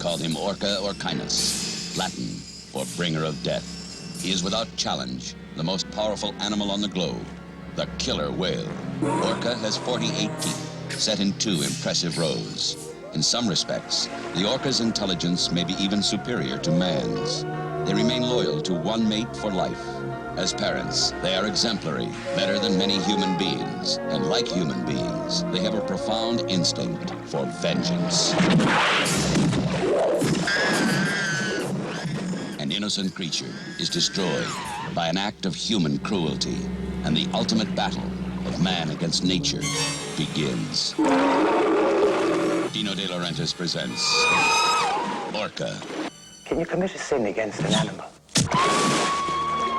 call him Orca Orcinus, Latin for bringer of death. He is without challenge the most powerful animal on the globe, the killer whale. Orca has 48 teeth, set in 2 impressive rows. In some respects, the orca's intelligence may be even superior to man's. They remain loyal to one mate for life. As parents, they are exemplary, better than many human beings. And like human beings, they have a profound instinct for vengeance. An innocent creature is destroyed by an act of human cruelty, and the ultimate battle of man against nature begins. Dino De Laurentiis presents Orca. Can you commit a sin against an animal?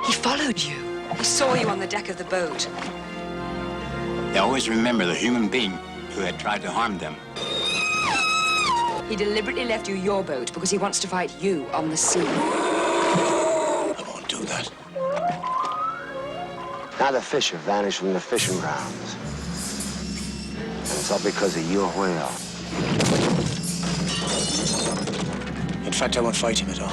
He followed you. He saw you on the deck of the boat. They always remember the human being who had tried to harm them. He deliberately left you your boat because he wants to fight you on the sea. I won't do that. Now the fish have vanished from the fishing grounds. And it's all because of your whale. In fact, I won't fight him at all.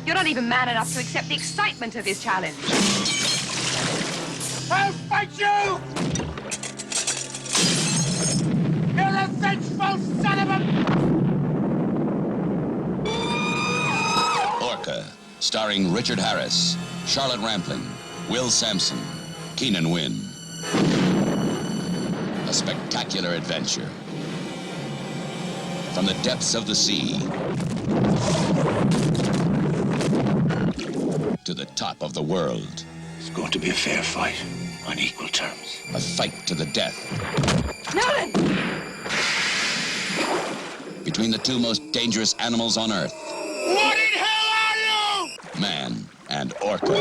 You're not even man enough to accept the excitement of his challenge. I'll fight you! You're a vengeful son of a... Orca, starring Richard Harris, Charlotte Rampling, Will Sampson, Keenan Wynn. A spectacular adventure. From the depths of the sea to the top of the world. It's going to be a fair fight on equal terms. A fight to the death. Nolan! Between the 2 most dangerous animals on Earth. What in hell are you? Man and Orca.